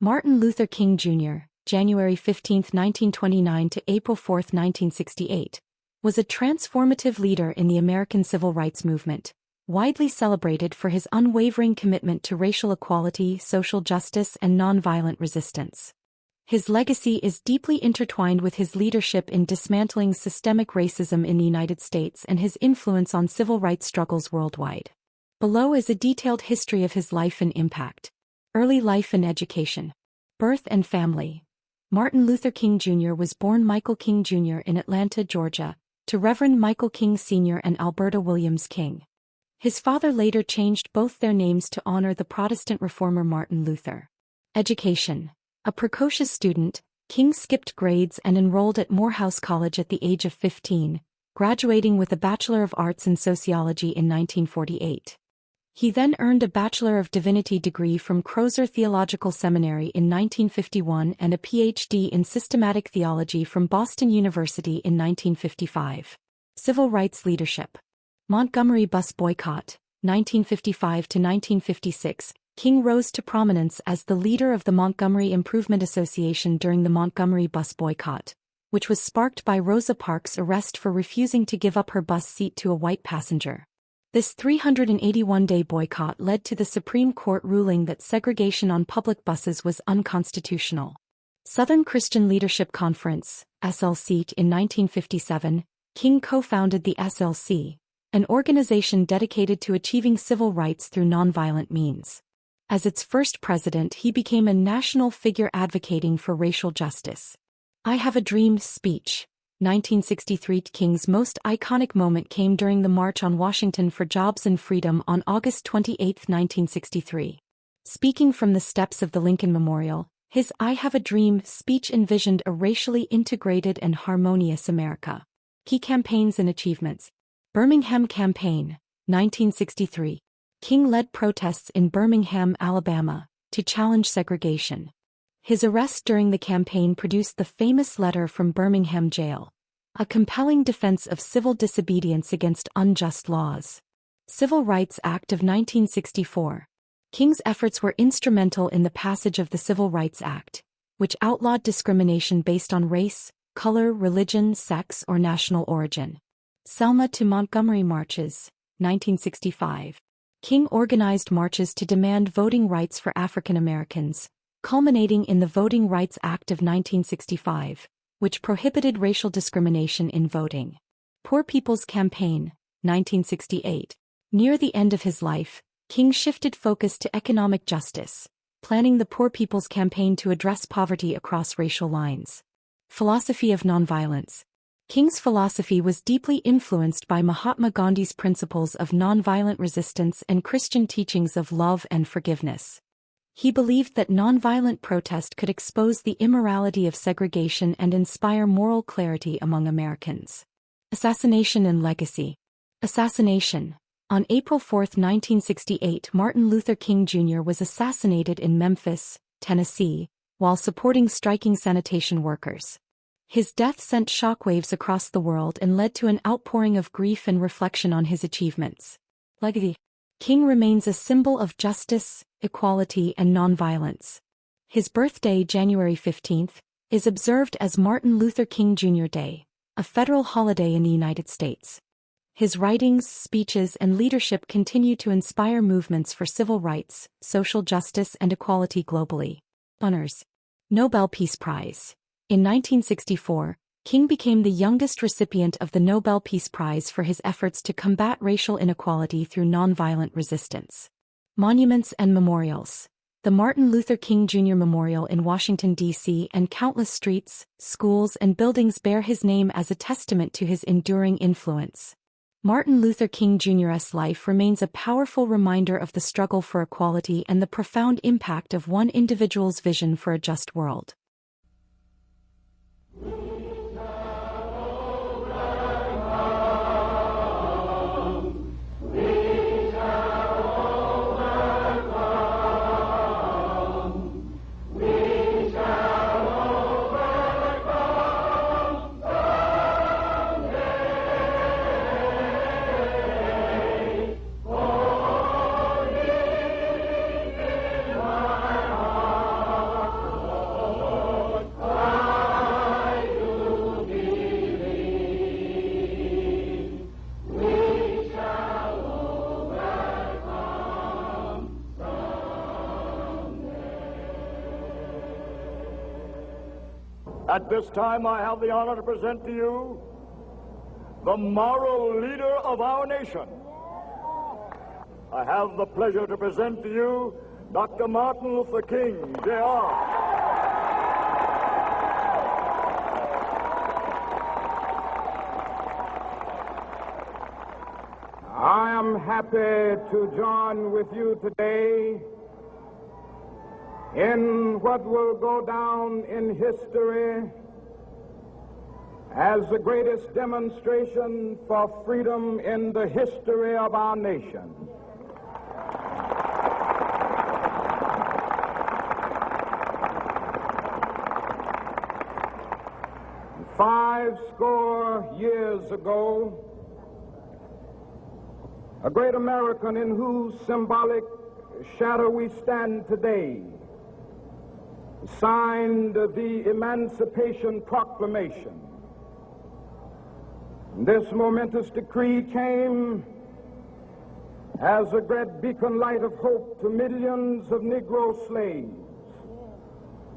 Martin Luther King Jr., January 15, 1929 to April 4, 1968, was a transformative leader in the American civil rights movement, widely celebrated for his unwavering commitment to racial equality, social justice, and nonviolent resistance. His legacy is deeply intertwined with his leadership in dismantling systemic racism in the United States and his influence on civil rights struggles worldwide. Below is a detailed history of his life and impact. Early life and education. Birth and family. Martin Luther King Jr. was born Michael King Jr. in Atlanta, Georgia, to Reverend Michael King Sr. and Alberta Williams King. His father later changed both their names to honor the Protestant reformer Martin Luther. Education. A precocious student, King skipped grades and enrolled at Morehouse College at the age of 15, graduating with a Bachelor of Arts in Sociology in 1948. He then earned a Bachelor of Divinity degree from Crozer Theological Seminary in 1951 and a Ph.D. in Systematic Theology from Boston University in 1955. Civil rights leadership. Montgomery bus boycott, 1955 to 1956. King rose to prominence as the leader of the Montgomery Improvement Association during the Montgomery bus boycott, which was sparked by Rosa Parks' arrest for refusing to give up her bus seat to a white passenger. This 381-day boycott led to the Supreme Court ruling that segregation on public buses was unconstitutional. Southern Christian Leadership Conference, SLC. In 1957, King co-founded the SLC, an organization dedicated to achieving civil rights through nonviolent means. As its first president, he became a national figure advocating for racial justice. I Have a Dream speech. 1963. King's most iconic moment came during the March on Washington for Jobs and Freedom on August 28, 1963. Speaking from the steps of the Lincoln Memorial, his I Have a Dream speech envisioned a racially integrated and harmonious America. Key campaigns and achievements. Birmingham Campaign, 1963. King led protests in Birmingham, Alabama, to challenge segregation. His arrest during the campaign produced the famous letter from Birmingham jail, a compelling defense of civil disobedience against unjust laws. Civil Rights Act of 1964. King's efforts were instrumental in the passage of the Civil Rights Act, which outlawed discrimination based on race, color, religion, sex, or national origin. Selma to Montgomery marches, 1965. King organized marches to demand voting rights for African Americans, culminating in the Voting Rights Act of 1965, which prohibited racial discrimination in voting. Poor People's Campaign, 1968. Near the end of his life, King shifted focus to economic justice, planning the Poor People's Campaign to address poverty across racial lines. Philosophy of nonviolence. King's philosophy was deeply influenced by Mahatma Gandhi's principles of nonviolent resistance and Christian teachings of love and forgiveness. He believed that nonviolent protest could expose the immorality of segregation and inspire moral clarity among Americans. Assassination and legacy. Assassination. On April 4, 1968, Martin Luther King Jr. was assassinated in Memphis, Tennessee, while supporting striking sanitation workers. His death sent shockwaves across the world and led to an outpouring of grief and reflection on his achievements. Legacy. King remains a symbol of justice, equality, and nonviolence. His birthday, January 15, is observed as Martin Luther King Jr. Day, a federal holiday in the United States. His writings, speeches, and leadership continue to inspire movements for civil rights, social justice, and equality globally. Honors. Nobel Peace Prize. In 1964, King became the youngest recipient of the Nobel Peace Prize for his efforts to combat racial inequality through nonviolent resistance. Monuments and memorials. The Martin Luther King Jr. Memorial in Washington, D.C. and countless streets, schools, and buildings bear his name as a testament to his enduring influence. Martin Luther King Jr.'s life remains a powerful reminder of the struggle for equality and the profound impact of one individual's vision for a just world. At this time, I have the honor to present to you the moral leader of our nation. I have the pleasure to present to you Dr. Martin Luther King, Jr. I am happy to join with you today in what will go down in history as the greatest demonstration for freedom in the history of our nation. Five score years ago, a great American in whose symbolic shadow we stand today signed the Emancipation Proclamation. This momentous decree came as a great beacon light of hope to millions of Negro slaves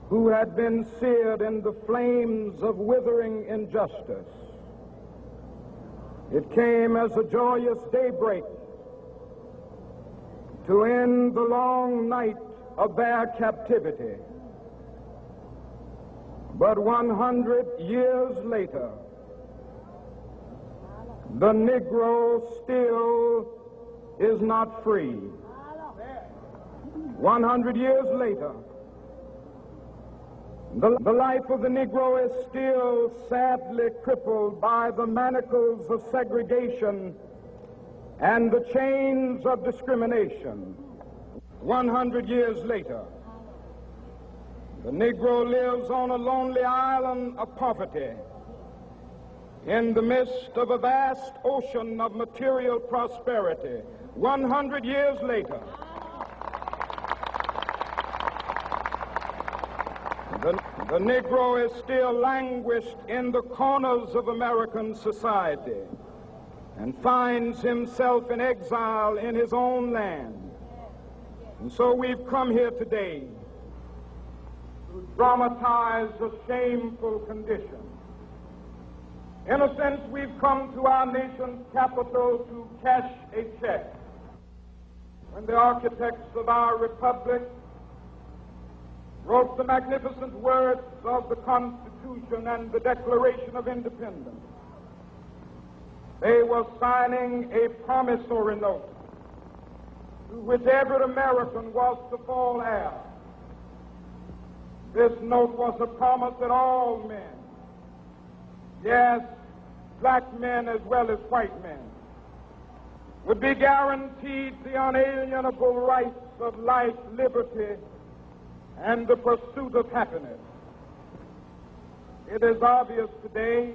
who had been seared in the flames of withering injustice. It came as a joyous daybreak to end the long night of their captivity. But 100 years later, the Negro still is not free. 100 years later, the life of the Negro is still sadly crippled by the manacles of segregation and the chains of discrimination. 100 years later, the Negro lives on a lonely island of poverty in the midst of a vast ocean of material prosperity. 100 years later, the Negro is still languished in the corners of American society and finds himself in exile in his own land. And so we've come here today to dramatize a shameful condition. In a sense, we've come to our nation's capital to cash a check. When the architects of our republic wrote the magnificent words of the Constitution and the Declaration of Independence, they were signing a promissory note to which every American was to fall heir. This note was a promise that all men, yes, black men as well as white men, would be guaranteed the unalienable rights of life, liberty, and the pursuit of happiness. It is obvious today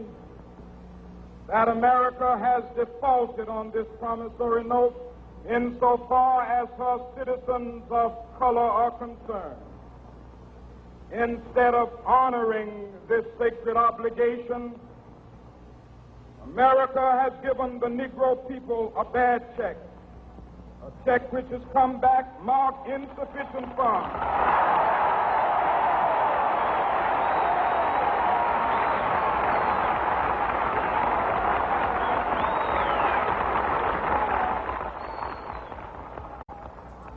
that America has defaulted on this promissory note insofar as her citizens of color are concerned. Instead of honoring this sacred obligation, America has given the Negro people a bad check, a check which has come back marked insufficient funds.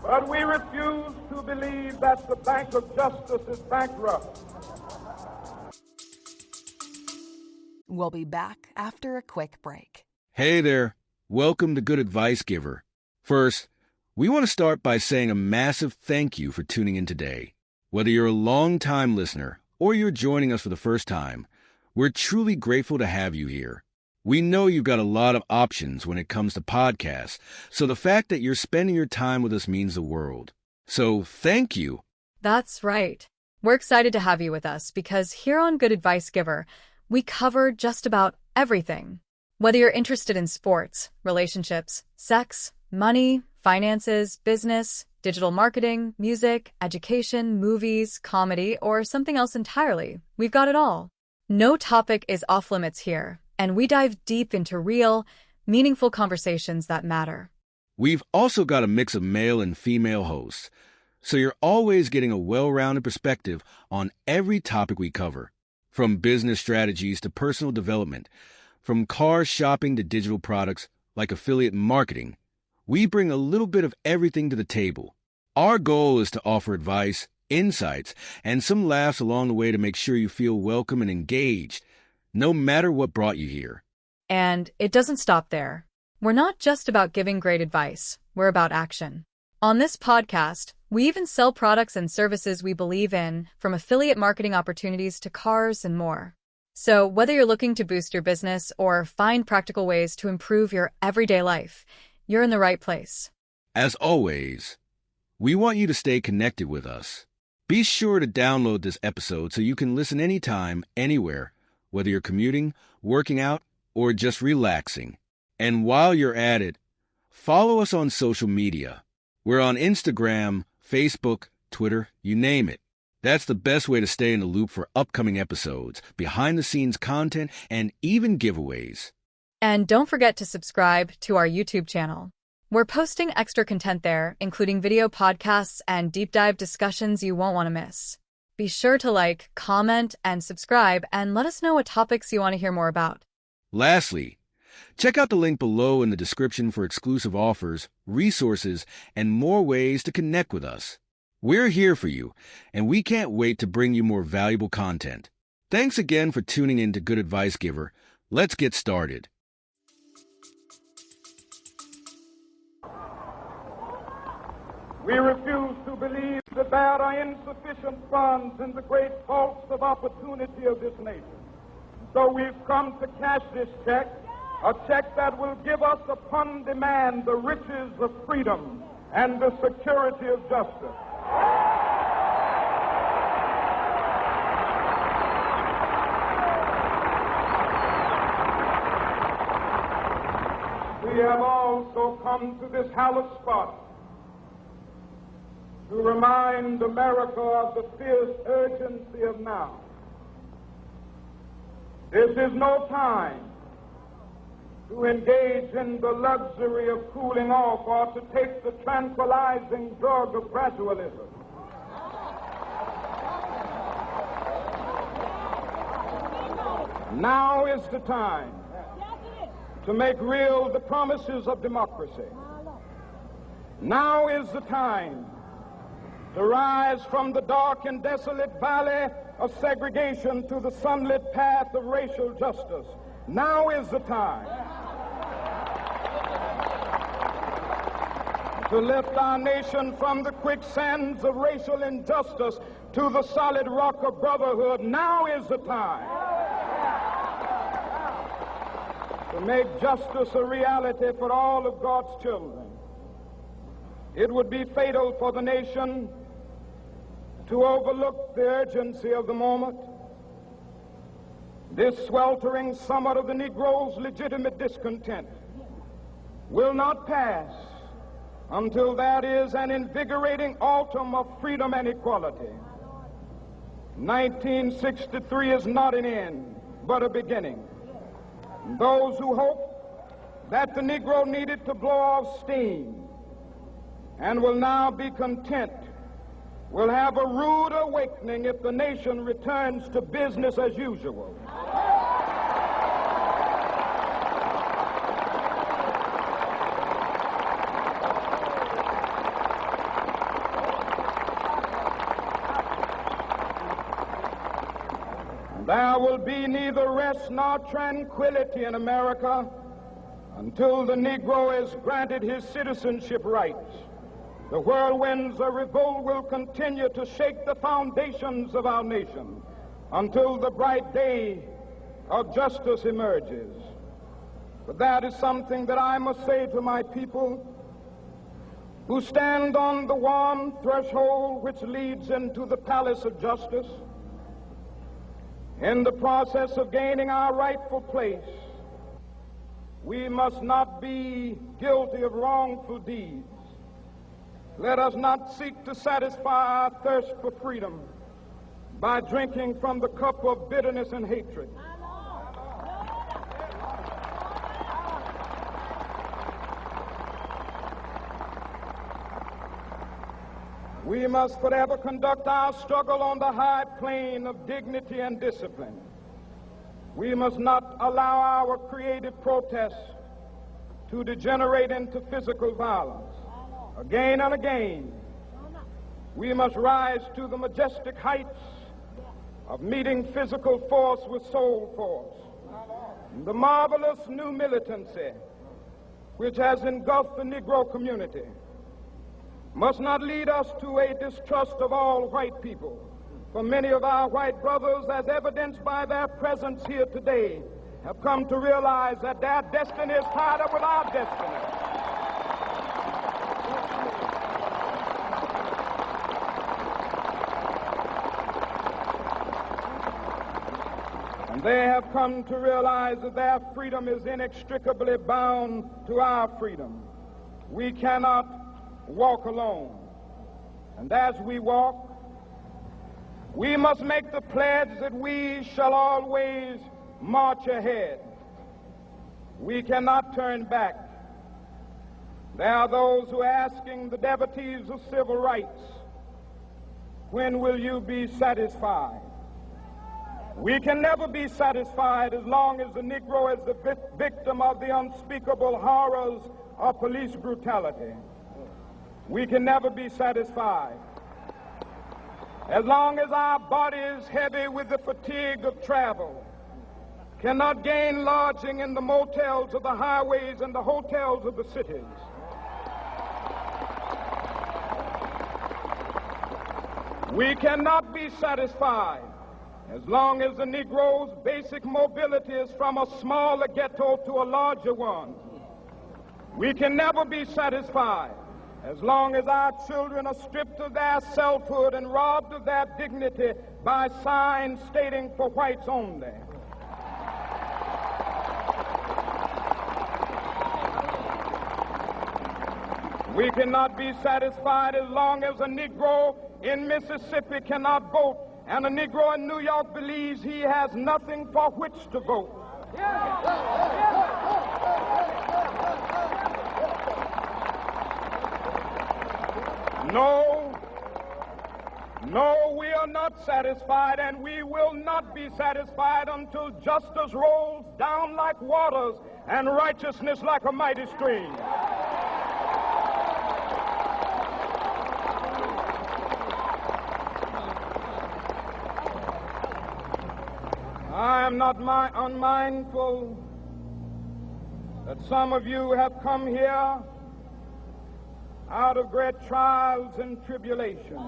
But we refuse to believe that the Bank of Justice is bankrupt. We'll be back after a quick break. Hey there. Welcome to Good Advice Giver. First, we want to start by saying a massive thank you for tuning in today. Whether you're a long-time listener or you're joining us for the first time, we're truly grateful to have you here. We know you've got a lot of options when it comes to podcasts, so the fact that you're spending your time with us means the world. So thank you. That's right. We're excited to have you with us because here on Good Advice Giver, we cover just about everything. Whether you're interested in sports, relationships, sex, money, finances, business, digital marketing, music, education, movies, comedy, or something else entirely, we've got it all. No topic is off limits here, and we dive deep into real, meaningful conversations that matter. We've also got a mix of male and female hosts, so you're always getting a well-rounded perspective on every topic we cover. From business strategies to personal development, from car shopping to digital products like affiliate marketing, we bring a little bit of everything to the table. Our goal is to offer advice, insights, and some laughs along the way to make sure you feel welcome and engaged, no matter what brought you here. And it doesn't stop there. We're not just about giving great advice, we're about action. On this podcast, we even sell products and services we believe in, from affiliate marketing opportunities to cars and more. So whether you're looking to boost your business or find practical ways to improve your everyday life, you're in the right place. As always, we want you to stay connected with us. Be sure to download this episode so you can listen anytime, anywhere, whether you're commuting, working out, or just relaxing. And while you're at it, follow us on social media. We're on Instagram, Facebook, Twitter, you name it. That's the best way to stay in the loop for upcoming episodes, behind-the-scenes content, and even giveaways. And don't forget to subscribe to our YouTube channel. We're posting extra content there, including video podcasts and deep dive discussions you won't want to miss. Be sure to like, comment, and subscribe, and let us know what topics you want to hear more about. Lastly, check out the link below in the description for exclusive offers, resources, and more ways to connect with us. We're here for you, and we can't wait to bring you more valuable content. Thanks again for tuning in to Good Advice Giver. Let's get started. We refuse to believe that there are insufficient funds in the great vaults of opportunity of this nation. So we've come to cash this check, a check that will give us upon demand the riches of freedom and the security of justice. We have also come to this hallowed spot to remind America of the fierce urgency of now. This is no time to engage in the luxury of cooling off or to take the tranquilizing drug of gradualism. Now is the time to make real the promises of democracy. Now is the time to rise from the dark and desolate valley of segregation to the sunlit path of racial justice. Now is the time to lift our nation from the quicksands of racial injustice to the solid rock of brotherhood. Now is the time to make justice a reality for all of God's children. It would be fatal for the nation to overlook the urgency of the moment. This sweltering summit of the Negro's legitimate discontent will not pass until that is an invigorating autumn of freedom and equality. 1963 is not an end, but a beginning. Those who hope that the Negro needed to blow off steam and will now be content will have a rude awakening if the nation returns to business as usual. There will be neither rest nor tranquility in America until the Negro is granted his citizenship rights. The whirlwinds of revolt will continue to shake the foundations of our nation until the bright day of justice emerges. But that is something that I must say to my people who stand on the warm threshold which leads into the palace of justice. In the process of gaining our rightful place, we must not be guilty of wrongful deeds. Let us not seek to satisfy our thirst for freedom by drinking from the cup of bitterness and hatred. We must forever conduct our struggle on the high plane of dignity and discipline. We must not allow our creative protests to degenerate into physical violence. Again and again, we must rise to the majestic heights of meeting physical force with soul force. The marvelous new militancy which has engulfed the Negro community must not lead us to a distrust of all white people. For many of our white brothers, as evidenced by their presence here today, have come to realize that their destiny is tied up with our destiny. And they have come to realize that their freedom is inextricably bound to our freedom. We cannot walk alone. And as we walk, we must make the pledge that we shall always march ahead. We cannot turn back. There are those who are asking the devotees of civil rights, when will you be satisfied? We can never be satisfied as long as the Negro is the victim of the unspeakable horrors of police brutality. We can never be satisfied as long as our bodies, heavy with the fatigue of travel, cannot gain lodging in the motels of the highways and the hotels of the cities. We cannot be satisfied as long as the Negro's basic mobility is from a smaller ghetto to a larger one. We can never be satisfied as long as our children are stripped of their selfhood and robbed of their dignity by signs stating for whites only. We cannot be satisfied as long as a Negro in Mississippi cannot vote and a Negro in New York believes he has nothing for which to vote. No, we are not satisfied, and we will not be satisfied until justice rolls down like waters and righteousness like a mighty stream. I am not unmindful that some of you have come here out of great trials and tribulation.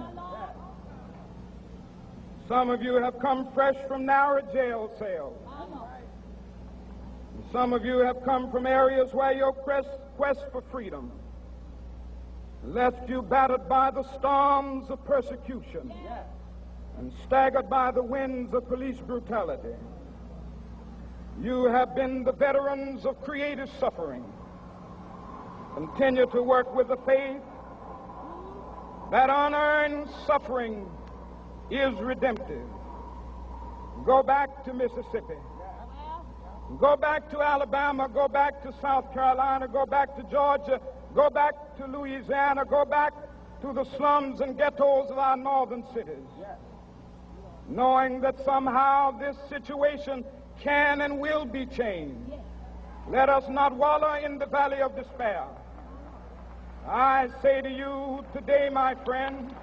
Some of you have come fresh from narrow jail cells. Some of you have come from areas where your quest for freedom left you battered by the storms of persecution and staggered by the winds of police brutality. You have been the veterans of creative suffering. Continue to work with the faith that unearned suffering is redemptive. Go back to Mississippi. Go back to Alabama. Go back to South Carolina. Go back to Georgia. Go back to Louisiana. Go back to the slums and ghettos of our northern cities. Knowing that somehow this situation can and will be changed. Let us not wallow in the valley of despair. I say to you today, my friend,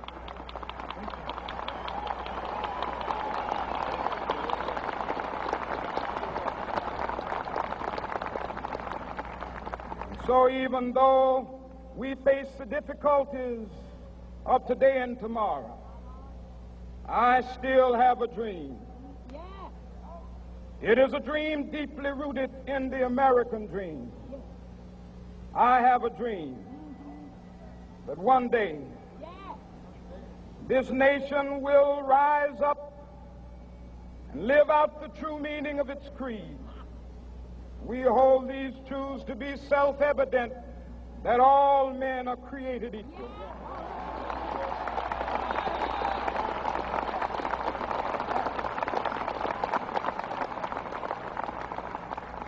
so even though we face the difficulties of today and tomorrow, I still have a dream. It is a dream deeply rooted in the American dream. I have a dream that one day this nation will rise up and live out the true meaning of its creed. We hold these truths to be self-evident, that all men are created equal.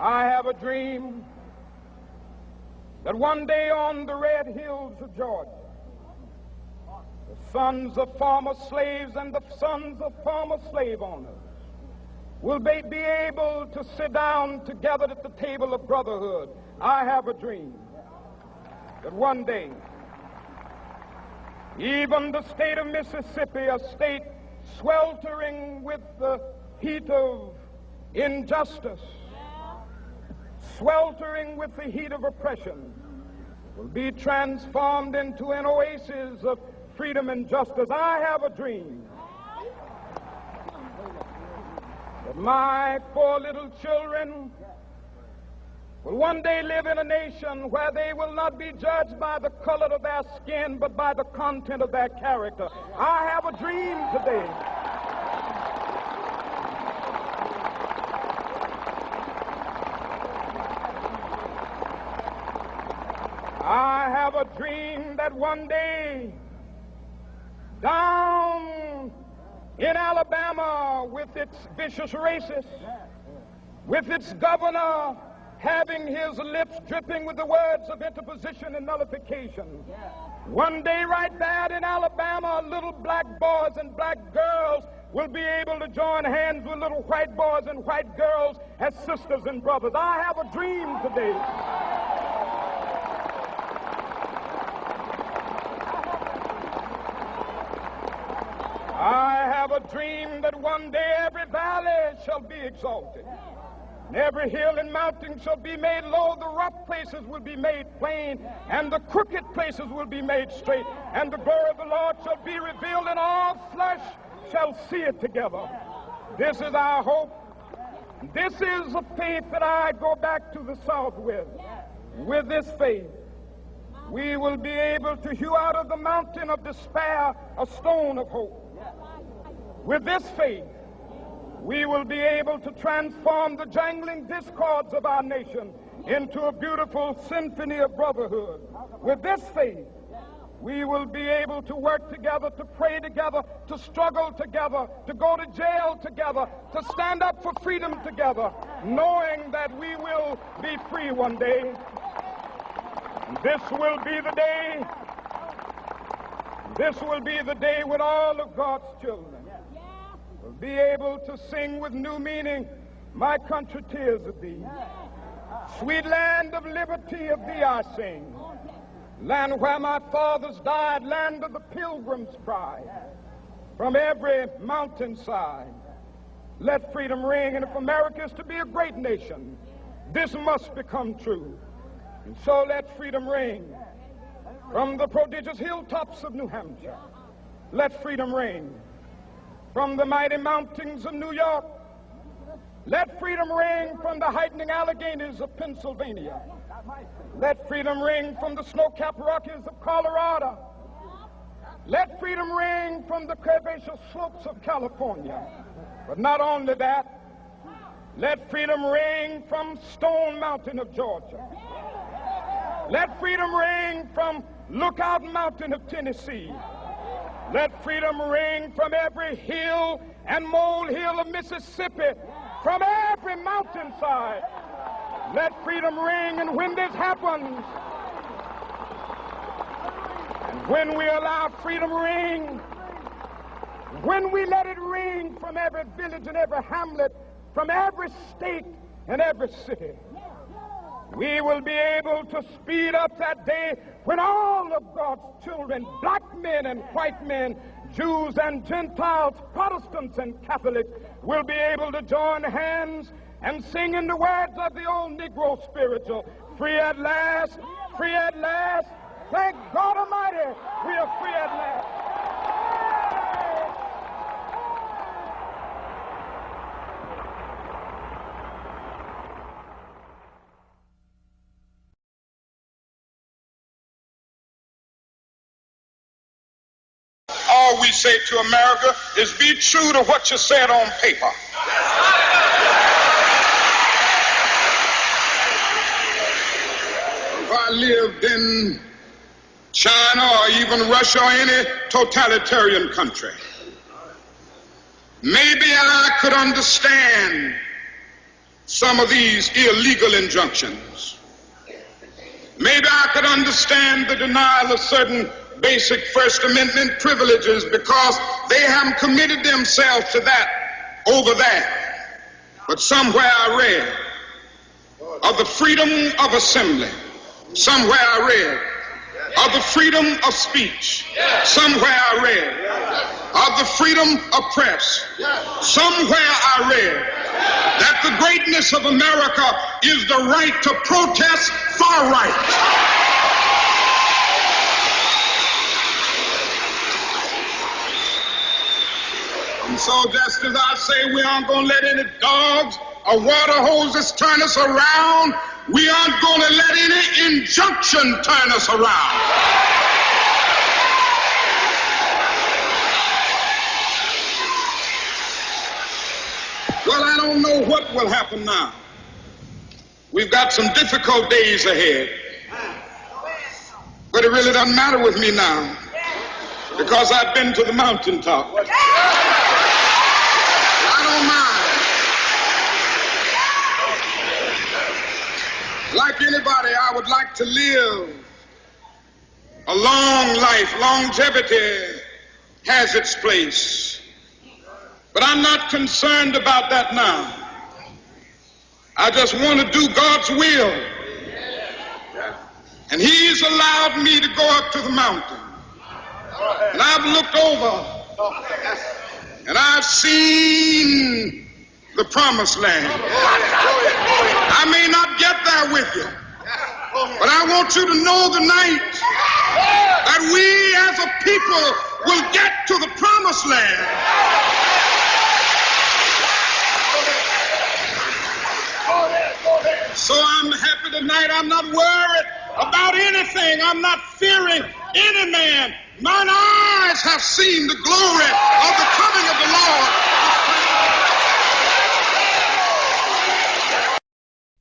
I have a dream that one day on the red hills of Georgia, the sons of former slaves and the sons of former slave owners will be able to sit down together at the table of brotherhood. I have a dream that one day, even the state of Mississippi, a state sweltering with the heat of injustice, sweltering with the heat of oppression, will be transformed into an oasis of freedom and justice. I have a dream that my 4 little children will one day live in a nation where they will not be judged by the color of their skin, but by the content of their character. I have a dream today I have a dream that one day down in Alabama, with its vicious racists, with its governor having his lips dripping with the words of interposition and nullification, one day right there in Alabama, little black boys and black girls will be able to join hands with little white boys and white girls as sisters and brothers. I have a dream today I have a dream that one day every valley shall be exalted, and every hill and mountain shall be made low, the rough places will be made plain, and the crooked places will be made straight, and the glory of the Lord shall be revealed, and all flesh shall see it together. This is our hope. This is the faith that I go back to the South with. With this faith, we will be able to hew out of the mountain of despair a stone of hope. With this faith, we will be able to transform the jangling discords of our nation into a beautiful symphony of brotherhood. With this faith, we will be able to work together, to pray together, to struggle together, to go to jail together, to stand up for freedom together, knowing that we will be free one day. This will be the day. This will be the day when all of God's children will be able to sing with new meaning, my country, tears of thee. Sweet land of liberty, of thee I sing. Land where my fathers died, land of the pilgrim's pride. From every mountainside, let freedom ring. And if America is to be a great nation, this must become true. And so let freedom ring. From the prodigious hilltops of New Hampshire, let freedom ring. From the mighty mountains of New York, let freedom ring. From the heightening Alleghenies of Pennsylvania, let freedom ring. From the snow-capped Rockies of Colorado, let freedom ring. From the curvaceous slopes of California. But not only that, let freedom ring from Stone Mountain of Georgia. Let freedom ring from Lookout Mountain of Tennessee. Let freedom ring from every hill and molehill of Mississippi, from every mountainside. Let freedom ring. And when this happens, and when we allow freedom ring, when we let it ring from every village and every hamlet, from every state and every city, we will be able to speed up that day when all of God's children, black men and white men, Jews and Gentiles, Protestants and Catholics, will be able to join hands and sing in the words of the old Negro spiritual, free at last, free at last. Thank God Almighty, we are free at last. All we say to America is be true to what you said on paper. If I lived in China or even Russia or any totalitarian country, maybe I could understand some of these illegal injunctions. Maybe I could understand the denial of certain basic First Amendment privileges because they haven't committed themselves to that over there. But somewhere I read of the freedom of assembly. Somewhere I read of the freedom of speech. Somewhere I read of the freedom of press. Somewhere I read that the greatness of America is the right to protest far right. And so just as I say we aren't going to let any dogs or water hoses turn us around, we aren't going to let any injunction turn us around. Well, I don't know what will happen now. We've got some difficult days ahead. But it really doesn't matter with me now because I've been to the mountaintop. I don't mind. Like anybody, I would like to live a long life. Longevity has its place. But I'm not concerned about that now. I just want to do God's will. And He's allowed me to go up to the mountain. And I've looked over and I've seen the promised land. I may not get there with you, but I want you to know tonight that we as a people will get to the promised land. So I'm happy tonight. I'm not worried about anything. I'm not fearing any man. Mine eyes have seen the glory of the coming of the Lord.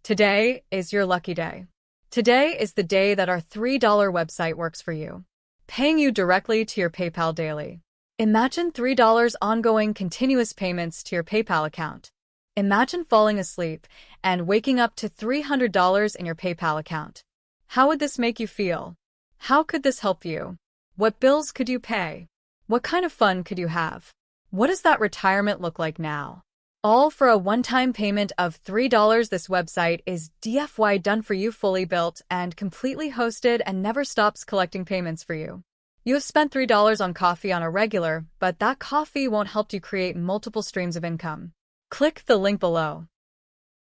Today is your lucky day. Today is the day that our $3 website works for you, paying you directly to your PayPal daily. Imagine $3 ongoing continuous payments to your PayPal account. Imagine falling asleep and waking up to $300 in your PayPal account. How would this make you feel? How could this help you? What bills could you pay? What kind of fun could you have? What does that retirement look like now? All for a one-time payment of $3. This website is DFY done for you, fully built and completely hosted, and never stops collecting payments for you. You have spent $3 on coffee on a regular, but that coffee won't help you create multiple streams of income. Click the link below.